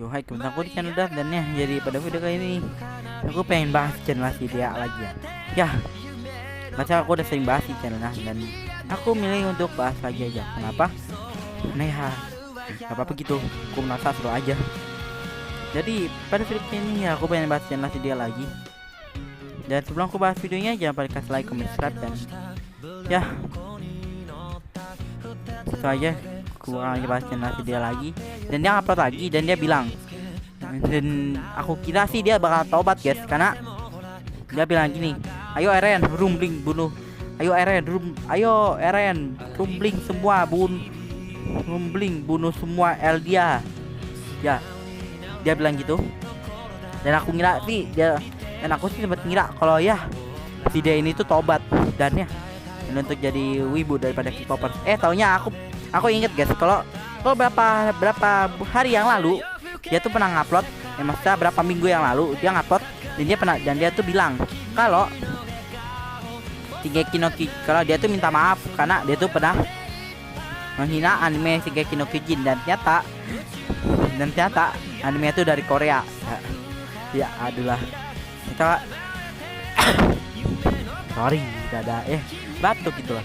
Yo hai, kembali aku di channel Dan ya. Jadi pada video kali ini aku pengen bahas channel si dia lagi ya. Ya, masa aku udah sering bahas di channel dan aku milih untuk bahas lagi aja. Kenapa? Nah ya, gak apa-apa gitu. Aku merasa seru aja. Jadi pada video ini ya aku pengen bahas channel si dia lagi. Dan sebelum aku bahas videonya, jangan lupa kasih like, comment, subscribe dan ya. Itu aja. Aku akan bahas channel si dia lagi. Dan dia upload lagi dan dia bilang, dan aku kira sih dia bakal tobat guys, karena dia bilang gini, ayo Eren rumbling bunuh, ayo Eren rumbling semua rumbling bunuh semua Eldia ya. Dia bilang gitu dan aku ngira sih dia, dan aku sih sempat ngira kalau ya si dia ini tuh tobat dan ya dan untuk jadi wibu daripada K-popers. Taunya aku inget guys, kalau berapa hari yang lalu dia tuh pernah ngupload, maksudnya berapa minggu yang lalu dia ngupload dan dia tuh bilang kalau Shingeki no Kyojin, kalau dia tuh minta maaf karena dia tuh pernah menghina anime Shingeki no Kyojin dan ternyata anime itu dari Korea. Ya adalah kita sorry dada batuk gitu lah.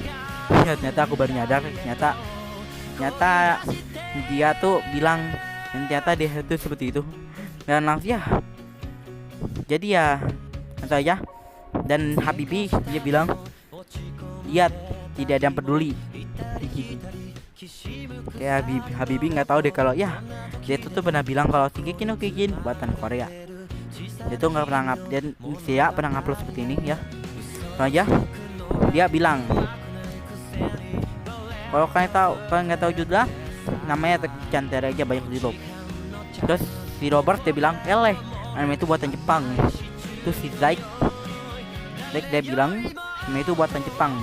Ya, ternyata aku baru nyadar ternyata dia tuh bilang dan ternyata dia itu seperti itu dan langsung ya. Jadi ya atau ya, dan Habibi dia bilang lihat tidak ada yang peduli. Kayak Habibi nggak tahu deh kalau ya dia tuh pernah bilang kalau Shingeki no Kyojin buatan Korea. Dia tuh nggak pernah pernah ngupload seperti ini ya. Aja dia bilang kalau kalian nggak tahu judulnya, namanya Canter aja banyak di Rob. Terus si Robert dia bilang anime itu buatan Jepang. Terus si Zack dia bilang anime itu buatan Jepang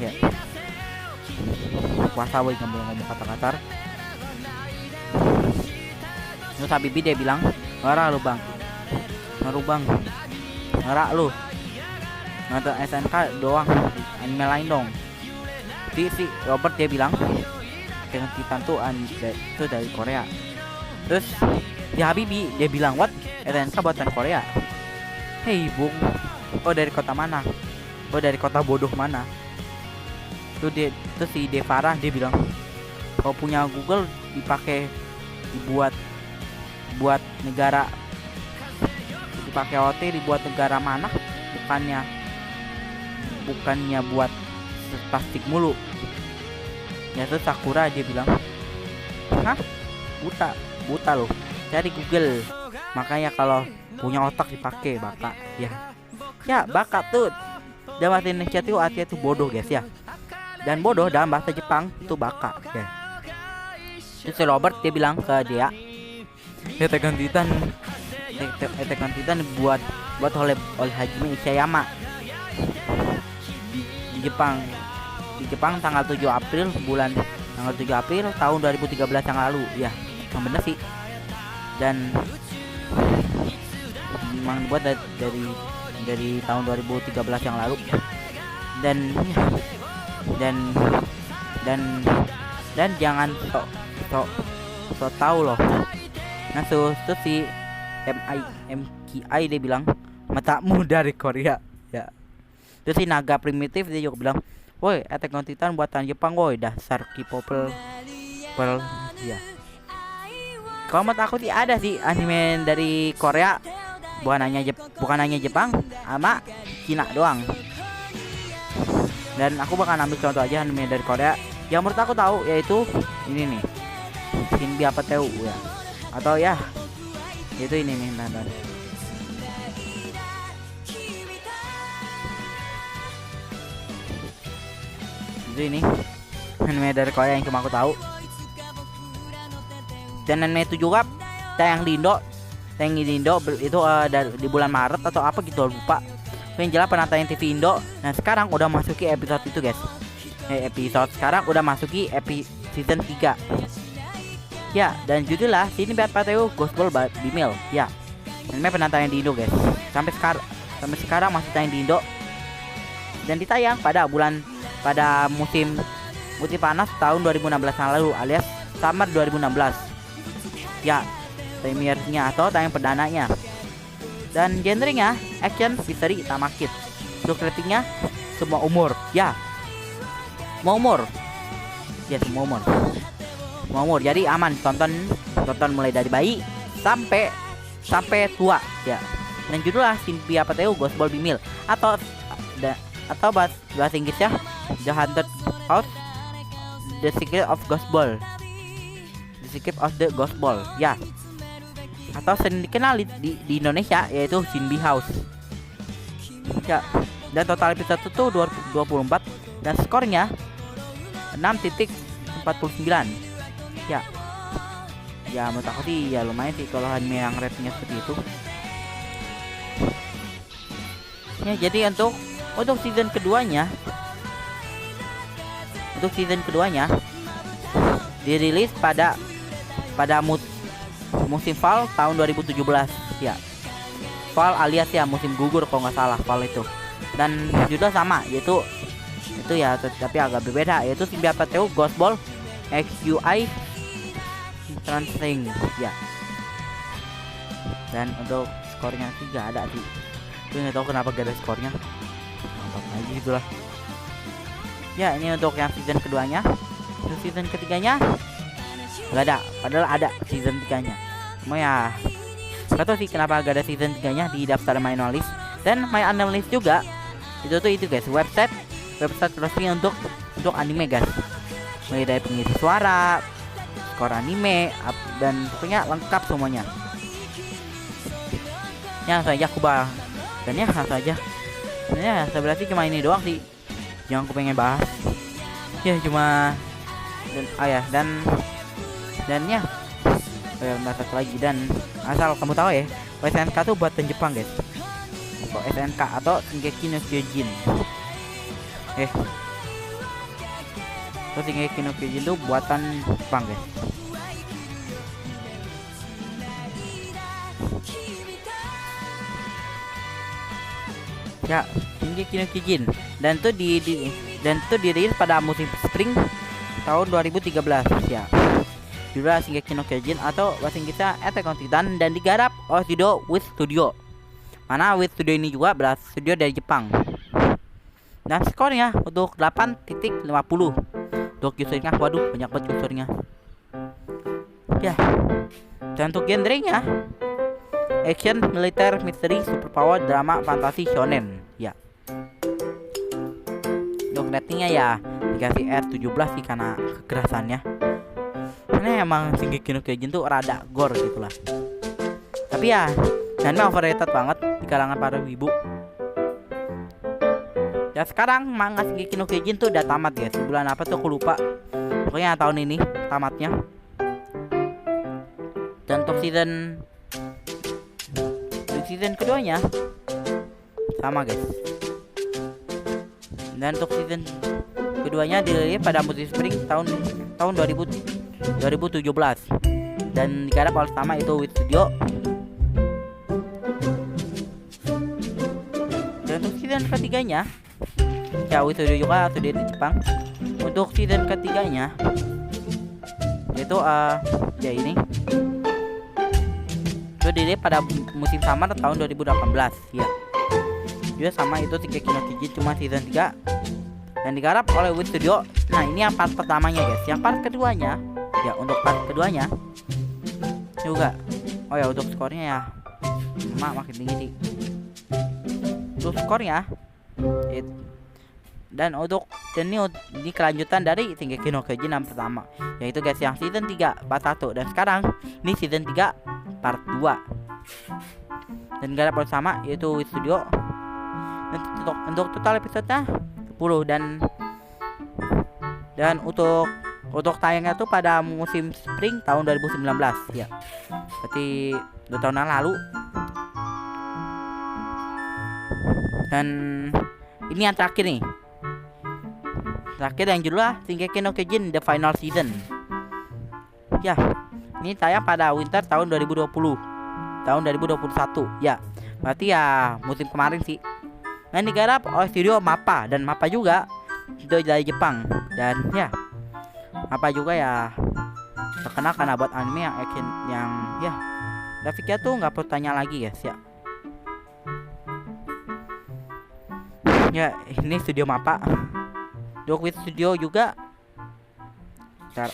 ya. Kuasa boy nggak boleh ngomong kata kasar. Terus Habibi dia bilang ngara lu bang, ngara lu nonton SNK doang, anime lain dong. Si Robert dia bilang dengan Titan tuh itu dari Korea. Terus si Habibi dia bilang what, SNK buatan Korea. Hei bung, dari kota mana? Dari kota bodoh mana? Terus si Devara dia bilang kalau punya Google dipakai buat negara, dipakai OT dibuat negara mana, bukannya buat plastik mulu ya. Terus Sakura dia bilang hah, buta loh, cari Google, makanya kalau punya otak dipakai baka ya baka tuh dalam bahasa Indonesia tuh artinya tuh bodoh guys ya, dan bodoh dalam bahasa Jepang itu baka ya. Terus si Robert dia bilang ke dia Attack on Titan buat oleh Hajime Isayama di Jepang tanggal 7 April tahun 2013 yang lalu ya. Yang bener sih, dan memang dibuat dari tahun 2013 yang lalu dan jangan sok tahu loh. Nah terus si MKI dia bilang matamu dari Korea ya. Terus si Naga Primitif dia juga bilang woi Attack on Titan buatan Jepang woi, dasar K-popper ya. Kalau menurut aku sih ada sih anime dari Korea, bukan hanya Jepang sama Cina doang. Dan aku bakal ambil contoh aja anime dari Korea yang menurut aku tahu, yaitu ini nih, Shinbi apa Teu ya, atau ya itu ini nih nonton. Itu ini anime dari Korea yang cuma aku tahu. Dan anime itu juga tayang di Indo itu di bulan Maret atau apa gitu, lupa. Yang jelas pernah tayang TV Indo. Nah sekarang udah masuki episode itu guys. Sekarang udah masuki season 3 ya, dan judulnya sini biar Pateu Gospel Bimil ya. Anime pernah tayang di Indo guys, sampai sekarang masih tayang di Indo dan ditayang pada musim panas tahun 2016 yang lalu alias summer 2016. ya, premiernya atau tayang perdananya. Dan genrenya action, misteri, tamakit. Untuk ratingnya semua umur, ya, semua umur, ya semua umur, semua umur. Jadi aman, tonton mulai dari bayi sampai tua, ya. Dan judulnya Cynthia Pateo Ghost Ball Bimil atau bahasa Inggrisnya The Haunted House, The Secret of Ghost Ball, The Secret of the Ghost Ball, ya. Atau sering dikenal di Indonesia yaitu Cindy House, ya. Dan total episode itu 24 dan skornya 6.49, ya. Ya menurut aku sih ya lumayan sih kalau anime yang ratingnya seperti itu. Ya, jadi untuk season keduanya, dirilis pada musim fall tahun 2017, ya. Fall alias ya musim gugur kalau nggak salah, fall itu. Dan judul sama, yaitu ya, tapi agak berbeda, yaitu Cynthia Pateo Ghost Ball XUI Transing, ya. Dan untuk skornya sih gak ada sih, gue nggak tahu kenapa gak ada skornya, apa aja gitulah. Ya, ini untuk yang season keduanya. Untuk season ketiganya gak ada, padahal ada season 3-nya. Cuma ya gak tau sih kenapa gak ada season 3-nya di daftar My Analyst. Dan My Analyst juga itu guys, website resmi untuk anime guys, mulai dari pengisi suara, skor anime, dan pokoknya lengkap semuanya. Ya saja aku bahas, dan ya saja. Ya sebenarnya cuma ini doang sih yang aku pengen bahas. Ya cuma dan ya satu lagi, dan asal kamu tahu ya, SNK tuh buatan Jepang guys. SNK atau Shingeki no Kyojin. Terus Shingeki no Kyojin itu buatan Jepang guys. Ya, Shingeki no Kyojin, dan itu dirilis pada musim spring tahun 2013, ya. Judulnya Shingeki no Kyojin atau bahasa Inggrisnya Attack on Titan, dan digarap oleh studio Wit Studio. Mana Wit Studio ini juga berasal studio dari Jepang. Dan skornya untuk 8.50. Untuk usernya, waduh banyak banget usernya. Ya. Dan untuk genrenya action, militer, misteri, superpower, drama, fantasi, shonen, ya. Untuk ratingnya ya dikasih R17 sih karena kekerasannya. Karena emang Shingeki no Kyojin tuh rada gore gitulah. Tapi ya anime overrated banget di kalangan para wibu. Ya sekarang manga Shingeki no Kyojin tuh udah tamat guys. Bulan apa tuh aku lupa. Pokoknya tahun ini tamatnya. Dan untuk season keduanya sama guys. Dan untuk season keduanya dirilis pada musim spring tahun 2017 dan digarap oleh sama itu Wit Studio. Dan untuk season ketiganya ya Wit Studio juga studio di Jepang. Untuk season ketiganya yaitu ya ini itu dirilis pada musim summer tahun 2018, ya. Juga sama itu Shingeki no Kyojin cuma season 3 dan digarap oleh Wit Studio. Nah, ini yang part pertamanya guys. Yang part keduanya, ya untuk part keduanya juga. Oh ya, untuk skornya ya makin tinggi sih. Untuk skornya dan ini kelanjutan dari Shingeki no Kyojin yang pertama, yaitu guys yang season 3 part 1, dan sekarang ini season 3 part 2. Dan digarap bersama yaitu Wit Studio. Untuk total episodenya 10 dan untuk tayangnya tuh pada musim spring tahun 2019, ya. Berarti 2 tahun yang lalu. Dan ini yang terakhir nih. Terakhir yang judulnya Shingeki no Kyojin The Final Season. Ya, ini tayang pada winter tahun 2020. Tahun 2021, ya. Berarti ya musim kemarin sih. Dan digarap oleh studio MAPPA, dan MAPPA juga itu dari Jepang. Dan ya MAPPA juga ya terkenal karena buat anime yang action yang ya grafiknya tuh nggak perlu tanya lagi guys ya. Ya ini studio Mappa. Untuk Wit Studio juga. Dan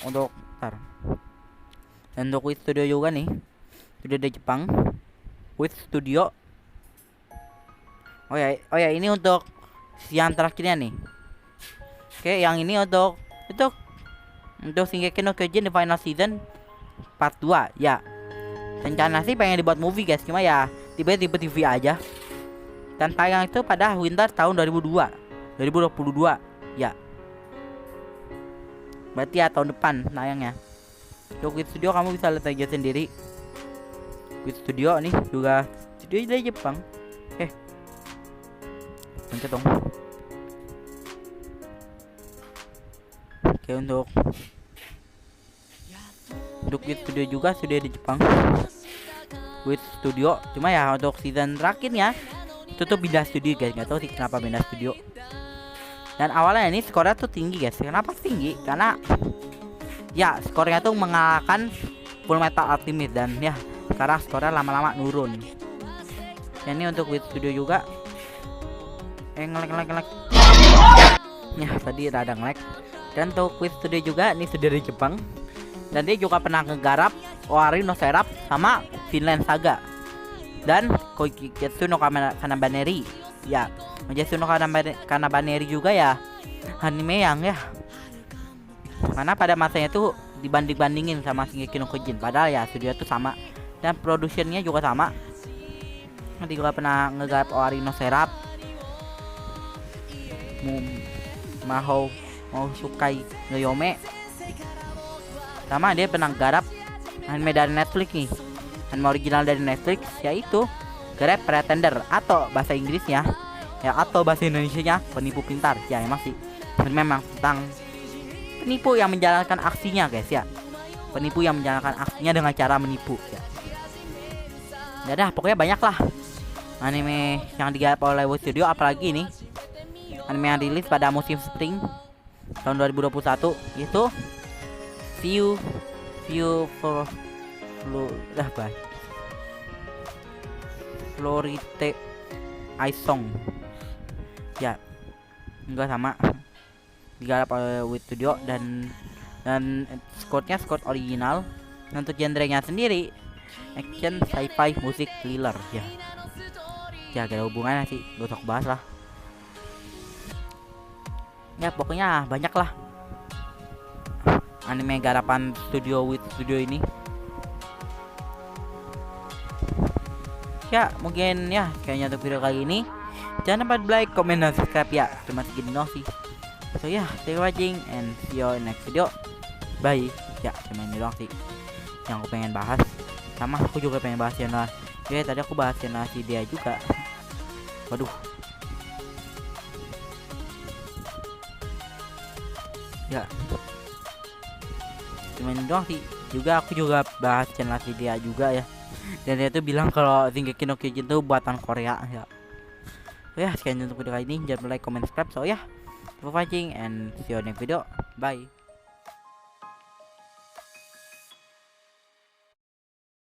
untuk Wit Studio juga nih. Studio dari Jepang. Wit Studio. Oh ya ini untuk yang terakhirnya nih. Oke, yang ini untuk Shingeki no Kyojin The Final Season Part 2 ya. Rencana sih pengen dibuat movie guys, cuma ya tiba-tiba TV aja. Dan tayang itu pada winter tahun 2022 ya. Berarti ya tahun depan tayangnya. Untuk Wit Studio kamu bisa lihat aja sendiri. Wit Studio nih juga studio dari Jepang. Pencet dong. Oke, untuk Wit Studio juga studio di Jepang. Wit Studio, cuma ya untuk season terakhirnya itu tuh beda studio guys, nggak tahu sih kenapa beda studio. Dan awalnya ini skornya tuh tinggi guys. Kenapa tinggi? Karena ya skornya tuh mengalahkan Full Metal Alchemist, dan ya sekarang skornya lama-lama nurun. Dan ini untuk Wit Studio juga. Ngelek. Ya tadi rada ngelek. Dan untuk Wit Studio juga ini studio dari Jepang. Dan dia juga pernah ngegarap Owari no Seraph sama Vinland Saga dan Koigetsu no Kanabaneri. Ya, Koigetsu no Kanabaneri juga ya anime yang ya, karena pada masanya tuh dibanding-bandingin sama Shingeki no Kyojin, padahal ya studio itu sama dan produksinya juga sama. Nanti juga pernah ngegarap Owari no Seraph, Mahou Sukai no Yome, sama dia pernah garap anime dari Netflix nih, anime original dari Netflix, yaitu Great Pretender atau bahasa Inggrisnya ya, atau bahasa Indonesianya Penipu Pintar. Ya emang sih memang tentang penipu yang menjalankan aksinya guys ya, penipu yang menjalankan aksinya dengan cara menipu ya. Ya dah, pokoknya banyak lah anime yang digarap oleh Wit Studio, apalagi nih anime yang rilis pada musim spring tahun 2021 itu Florite Aisong ya, enggak sama, digarap oleh Wit Studio dan skot original. Untuk genrenya sendiri action, sci-fi, musik, thriller ya. Ya gak ada hubungannya sih, gak usah bahas lah. Ya pokoknya banyak lah anime garapan studio Wit Studio ini. Ya mungkin ya kayaknya untuk video kali ini. Jangan lupa like, comment, dan subscribe ya. Cuma segini doang sih. So ya, thank you watching and see you in next video. Bye. Ya cuma ini doang sih yang aku pengen bahas. Sama aku juga pengen bahas channel. Ya tadi aku bahas channel si dia juga. Waduh. Ya cuma ini doang sih. Juga aku juga bahas channel si dia juga ya. Dan dia tuh bilang kalau Shingeki no Kyojin itu buatan Korea ya. So ya, sekian untuk video kali ini. Jangan lupa like, comment, subscribe. So ya, thank you for watching and see you next video. Bye.